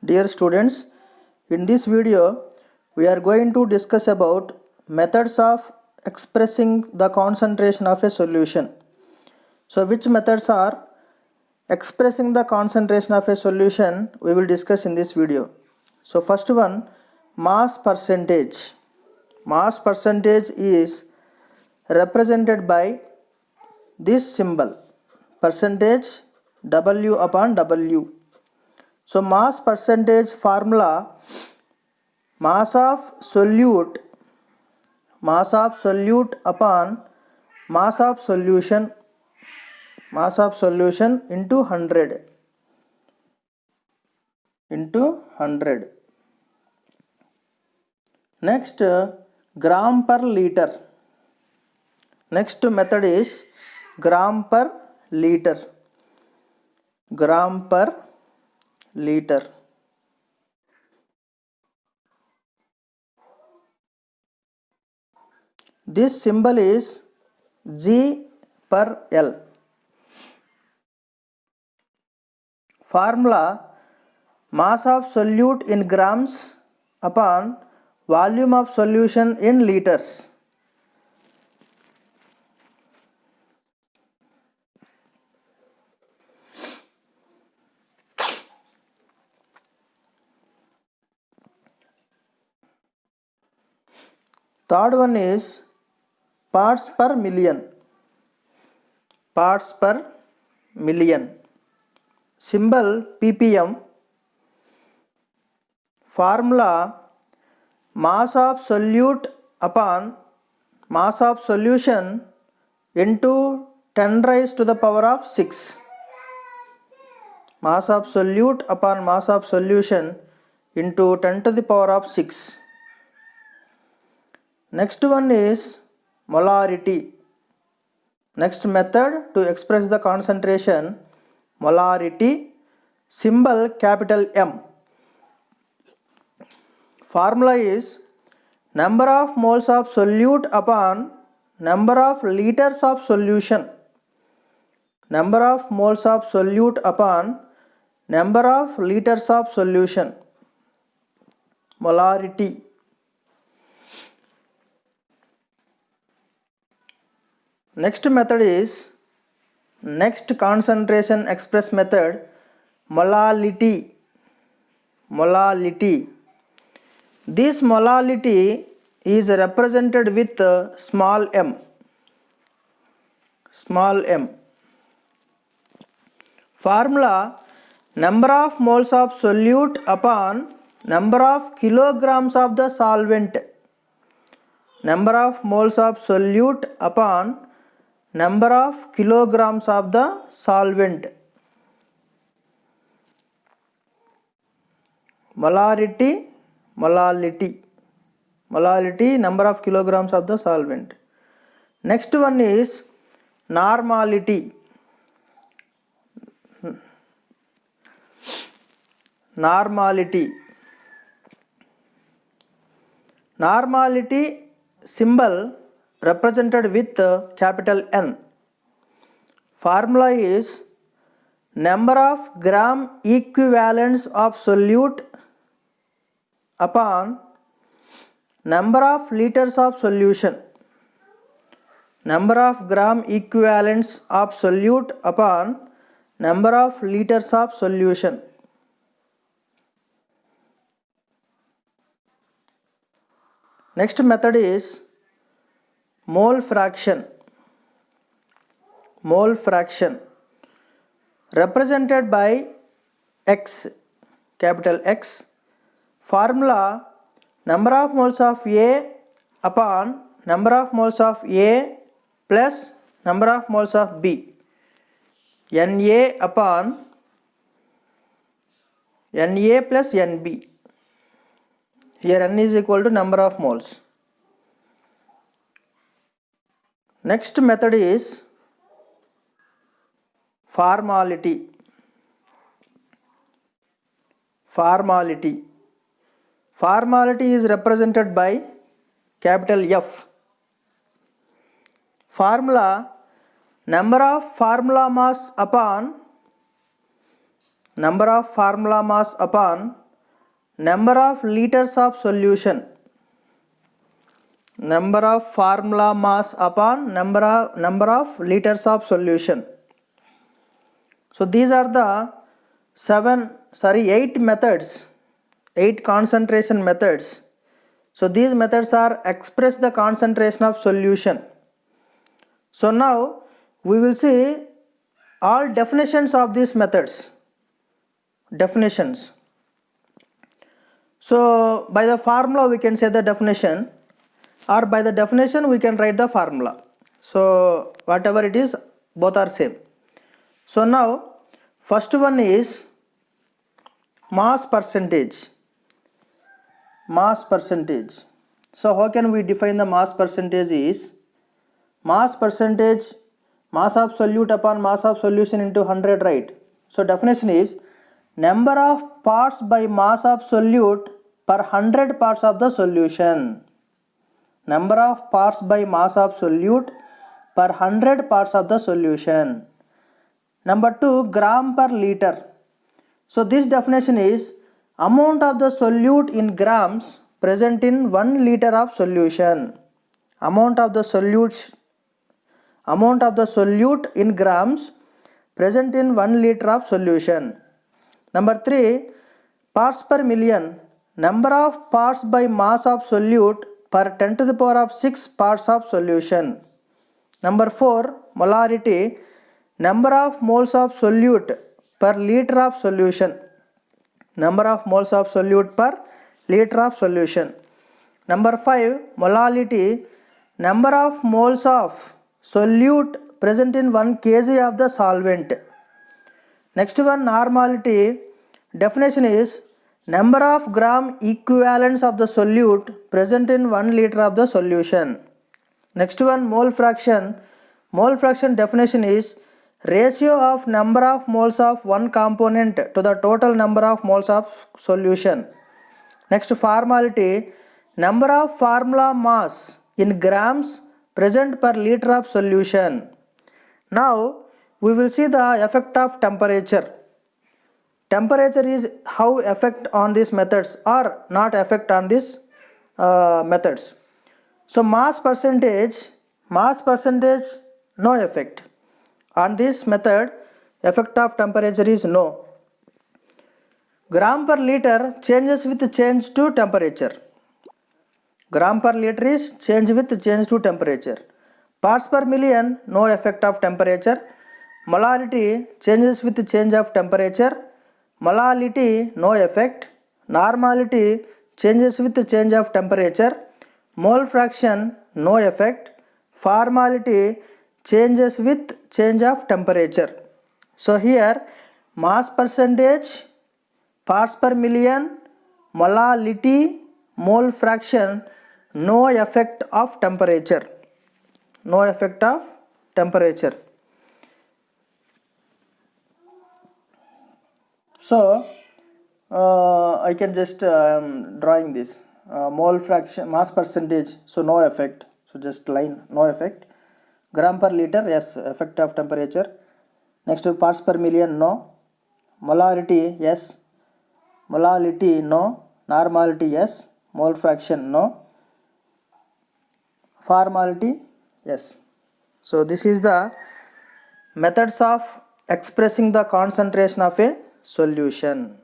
Dear students, in this video we are going to discuss about methods of expressing the concentration of a solution. So which methods are expressing the concentration of a solution we will discuss in this video. So first one, mass percentage. Mass percentage is represented by this symbol, percentage W upon W. So mass percentage formula, mass of solute upon mass of solution into 100 into 100. Next, gram per liter. Next method is gram per liter. Gram per liter. This symbol is G per L. Formula, mass of solute in grams upon volume of solution in liters. Third one is parts per million. Parts per million. Symbol ppm. Formula, mass of solute upon mass of solution into 10 raised to the power of 6. Mass of solute upon mass of solution into 10 to the power of 6. Next one is molarity. Next method to express the concentration, molarity, symbol capital M. Formula is number of moles of solute upon number of liters of solution. Number of moles of solute upon number of liters of solution. Molarity. Next method is next concentration express method, molality. Molality. This molality is represented with small m. Small m. Formula, number of moles of solute upon number of kilograms of the solvent. Number of moles of solute upon number of kilograms of the solvent. Molarity, molality. Molality, number of kilograms of the solvent. Next one is normality. Normality. Normality symbol represented with capital N. Formula is number of gram equivalents of solute upon number of liters of solution. Number of gram equivalents of solute upon number of liters of solution. Next method is mole fraction. Mole fraction represented by X, capital X. Formula, number of moles of A upon number of moles of A plus number of moles of B. Na upon Na plus Nb. Here N is equal to number of moles. Next method is formality. Formality. Formality is represented by capital F. Formula, number of formula mass upon number of liters of solution, number of formula mass upon number of liters of solution. So these are the 8 methods, 8 concentration methods. So these methods are express the concentration of solution. So now we will see all definitions of these methods. Definitions. So by the formula we can say the definition, or by the definition we can write the formula. So whatever it is, both are same. So now first one is mass percentage. Mass percentage. So how can we define the mass percentage? Is mass percentage, mass of solute upon mass of solution into 100, right? So definition is number of parts by mass of solute per 100 parts of the solution. Number of parts by mass of solute per 100 parts of the solution. Number 2, gram per liter. So this definition is amount of the solute in grams present in 1 liter of solution. Amount of the solute in grams present in 1 liter of solution. Number 3, parts per million. Number of parts by mass of solute per 10 to the power of 6 parts of solution. Number 4, molarity. Number of moles of solute per liter of solution. Number of moles of solute per liter of solution. Number 5, molality. Number of moles of solute present in 1 kg of the solvent. Next one, normality. Definition is number of gram equivalents of the solute present in 1 liter of the solution. Next one, mole fraction. Mole fraction definition is ratio of number of moles of one component to the total number of moles of solution. Next, formality. Number of formula mass in grams present per liter of solution. Now we will see the effect of temperature. Temperature is how effect on these methods or not effect on these methods. So mass percentage, no effect. On this method, effect of temperature is no. Gram per liter changes with change to temperature. Gram per liter is change with change to temperature. Parts per million, no effect of temperature. Molarity changes with change of temperature. Molality, no effect. Normality changes with change of temperature. Mole fraction, no effect. Formality changes with change of temperature. So here mass percentage, parts per million, molality, mole fraction, no effect of temperature. No effect of temperature. So I can just drawing this mole fraction, mass percentage, so no effect. So just line, no effect. Gram per liter, yes, effect of temperature. Next, parts per million, no. Molarity, yes. Molality, no. Normality, yes. Mole fraction, no. Formality, yes. So this is the methods of expressing the concentration of a solution.